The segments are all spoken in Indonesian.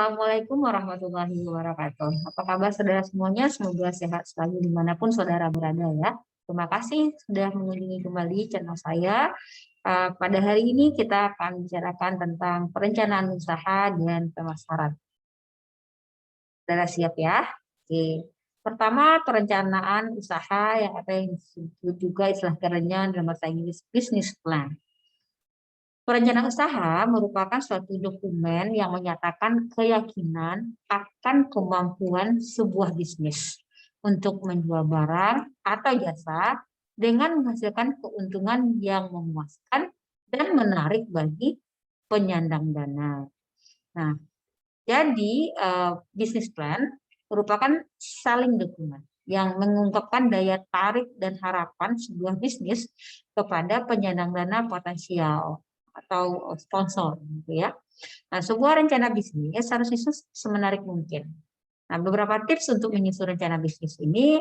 Assalamualaikum warahmatullahi wabarakatuh. Apa kabar saudara semuanya? Semoga sehat selalu dimanapun saudara berada ya. Terima kasih sudah mengunjungi kembali channel saya. Pada hari ini kita akan bicarakan tentang perencanaan usaha dan pemasaran. Saudara siap ya? Oke. Pertama, perencanaan usaha yang apa yang disebut juga istilah kerennya dalam bahasa Inggris business plan. Perencanaan usaha merupakan suatu dokumen yang menyatakan keyakinan akan kemampuan sebuah bisnis untuk menjual barang atau jasa dengan menghasilkan keuntungan yang memuaskan dan menarik bagi penyandang dana. Nah, jadi bisnis plan merupakan saling dokumen yang mengungkapkan daya tarik dan harapan sebuah bisnis kepada penyandang dana potensial atau sponsor gitu ya. Nah, sebuah rencana bisnis harus disusun semenarik mungkin. Nah, beberapa tips untuk menyusun rencana bisnis ini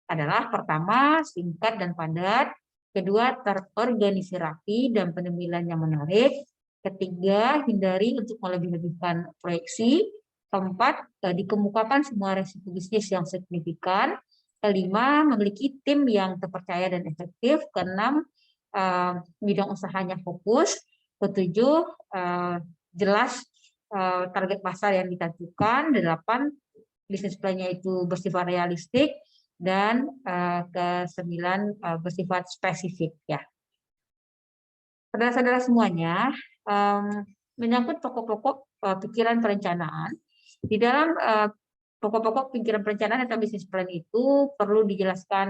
adalah pertama, singkat dan padat, kedua, terorganisir rapi dan penampilan yang menarik, ketiga, hindari untuk melebih-lebihkan proyeksi, keempat, dikemukakan semua resiko bisnis yang signifikan, kelima, memiliki tim yang terpercaya dan efektif, keenam, bidang usahanya fokus, ketujuh, jelas target pasar yang ditentukan, delapan, bisnis plan-nya itu bersifat realistik, dan ke-9 bersifat spesifik ya. Saudara-saudara semuanya, menyangkut pokok-pokok pikiran perencanaan, di dalam pokok-pokok pikiran perencanaan atau bisnis plan itu perlu dijelaskan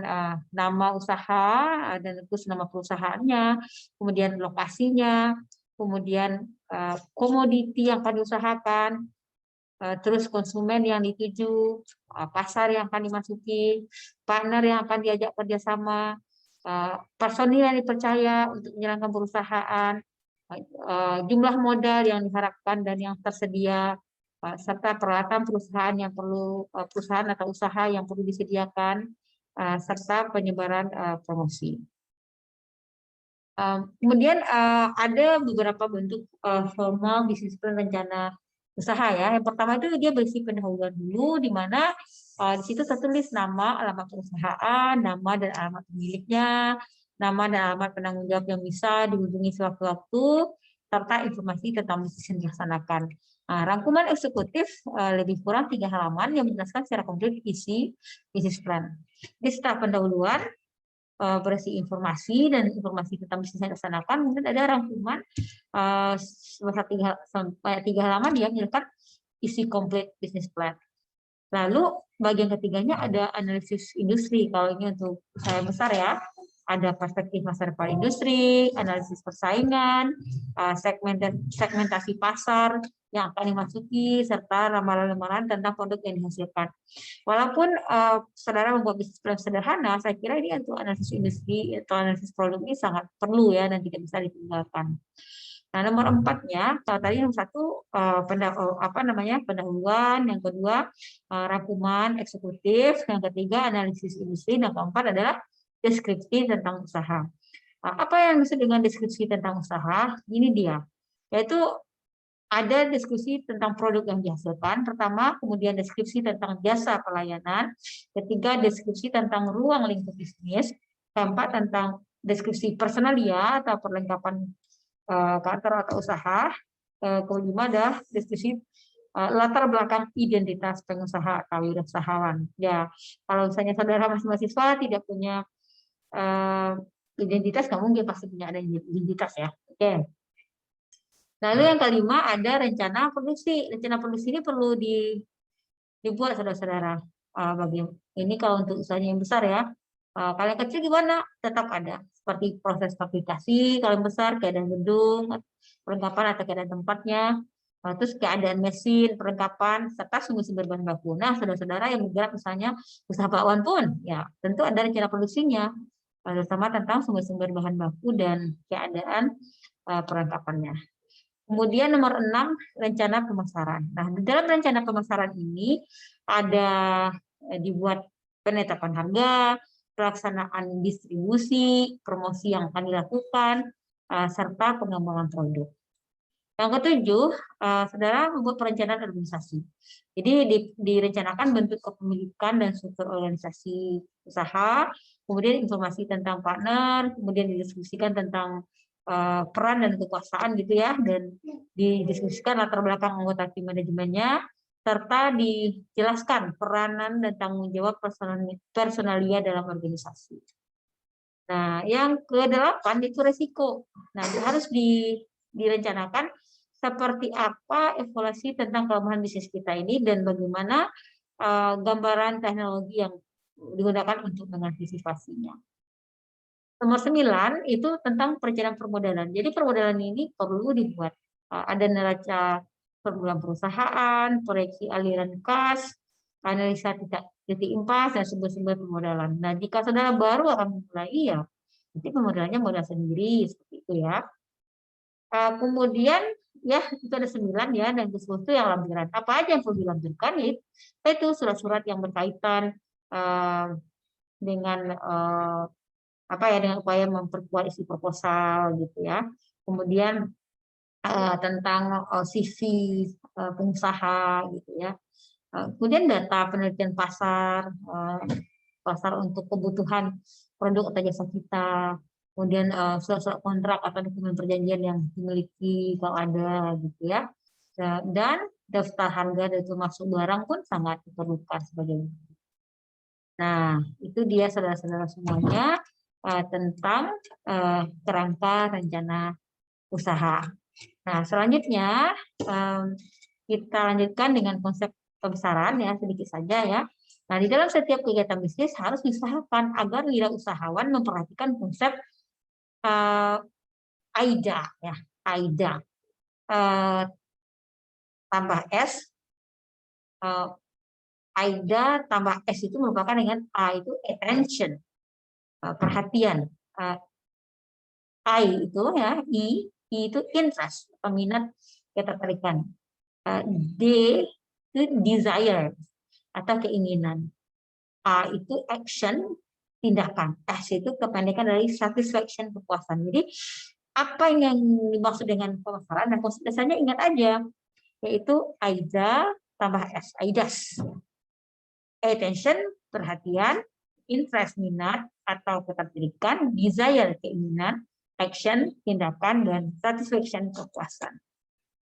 nama usaha dan terus nama perusahaannya, kemudian lokasinya, kemudian komoditi yang akan diusahakan, terus konsumen yang dituju, pasar yang akan dimasuki, partner yang akan diajak kerjasama, personil yang dipercaya untuk menjalankan perusahaan, jumlah modal yang diharapkan dan yang tersedia, serta peralatan perusahaan yang perlu perusahaan atau usaha yang perlu disediakan, serta penyebaran promosi. Kemudian ada beberapa bentuk formal bisnis plan rencana usaha ya. Yang pertama itu dia berisi pendahuluan dulu, di mana di situ tertulis nama, alamat perusahaan, nama dan alamat pemiliknya, nama dan alamat penanggung jawab yang bisa dihubungi sewaktu-waktu, serta informasi tentang bisnis yang dilaksanakan. Nah, rangkuman eksekutif lebih kurang 3 halaman yang menjelaskan secara komplit isi bisnis plan. Di setelah pendahuluan berisi informasi dan informasi tentang bisnis yang dilaksanakan, kemudian ada rangkuman sampai 3 halaman yang menjelaskan isi komplit bisnis plan. Lalu bagian ketiganya ada analisis industri. Kalau ini untuk usaha besar ya, ada perspektif masa depan industri, analisis persaingan, segmentasi pasar yang akan dimasuki, serta ramalan-ramalan tentang produk yang dihasilkan. Walaupun saudara membuat bisnis plan sederhana, saya kira ini untuk analisis industri atau analisis produk ini sangat perlu ya dan tidak bisa ditinggalkan. Nah, nomor 4-nya, kalau tadi nomor 1 pendahuluan, yang kedua rangkuman eksekutif, yang ketiga analisis industri, dan keempat adalah deskripsi tentang usaha. Apa yang disebut dengan deskripsi tentang usaha? Ini dia, yaitu ada diskusi tentang produk yang dihasilkan, pertama, kemudian deskripsi tentang jasa pelayanan, ketiga deskripsi tentang ruang lingkup bisnis, keempat tentang deskripsi personalia atau perlengkapan kantor atau usaha, kelima adalah deskripsi latar belakang identitas pengusaha atau wirausahawan. Ya, kalau misalnya saudara masih mahasiswa tidak punya identitas, nggak mungkin pasti punya ada identitas ya. Oke. Lalu yang kelima ada rencana produksi. Rencana produksi ini perlu dibuat saudara-saudara. Ini kalau untuk usahanya yang besar ya. Kalau yang kecil gimana? Tetap ada. Seperti proses fabrikasi, kalau yang besar keadaan gedung, perlengkapan atau keadaan tempatnya, terus keadaan mesin, perlengkapan, serta sumber-sumber bahan baku. Nah, saudara-saudara yang bergerak misalnya usaha bakwan pun, ya tentu ada rencana produksinya, terutama tentang sumber-sumber bahan baku dan keadaan perlengkapannya. Kemudian nomor 6, rencana pemasaran. Nah, di dalam rencana pemasaran ini ada dibuat penetapan harga, pelaksanaan distribusi, promosi yang akan dilakukan, serta pengembangan produk. Yang ketujuh, saudara membuat perencanaan organisasi. Jadi direncanakan bentuk kepemilikan dan struktur organisasi usaha, kemudian informasi tentang partner, kemudian didiskusikan tentang peran dan kekuasaan gitu ya, dan didiskusikan latar belakang anggota tim manajemennya, serta dijelaskan peranan dan tanggung jawab personalia dalam organisasi. Nah, yang ke-8 itu resiko. Nah, harus direncanakan seperti apa evaluasi tentang kelemahan bisnis kita ini dan bagaimana gambaran teknologi yang digunakan untuk mengantisipasinya. Nomor 9 itu tentang perencanaan permodalan. Jadi permodalan ini perlu dibuat. Ada neraca permulaan perusahaan, proyeksi aliran kas, analisa titik impas, dan sumber-sumber permodalan. Nah, jika saudara baru akan memulai, ya nanti pemodalannya modal sendiri, seperti itu ya. Kemudian ya itu ada 9 ya, dan ke-10 yang lampiran. Apa aja yang perlu dilampirkan? Itu surat-surat yang berkaitan dengan dengan upaya memperkuat isi proposal gitu ya. Kemudian tentang CV pengusaha gitu ya. Kemudian data penelitian pasar, pasar untuk kebutuhan produk atau jasa kita. Kemudian surat-surat kontrak atau dokumen perjanjian yang dimiliki kalau ada gitu ya. Dan daftar harga dan termasuk barang pun sangat diperlukan sebagai bukti. Nah, itu dia saudara-saudara semuanya tentang kerangka rencana usaha. Nah, selanjutnya kita lanjutkan dengan konsep pembesaran ya, sedikit saja ya. Nah, di dalam setiap kegiatan bisnis harus diusahakan agar wirausahawan memperhatikan konsep AIDA ya, AIDA tambah S, AIDA tambah S itu merupakan dengan A itu attention, perhatian. I itu ya, I itu interest, peminat, ketertarikan. D itu desire atau keinginan. A itu action, tindakan. S itu kependekan dari satisfaction, kepuasan. Jadi apa yang dimaksud dengan pemasaran dan konsep dasarnya ingat aja, yaitu AIDA tambah S, AIDAS. Attention, perhatian, interest, minat atau ketertarikan, desire, keinginan, action, tindakan, dan satisfaction, kepuasan.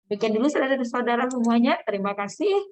Demikian dulu saudara-saudara semuanya. Terima kasih.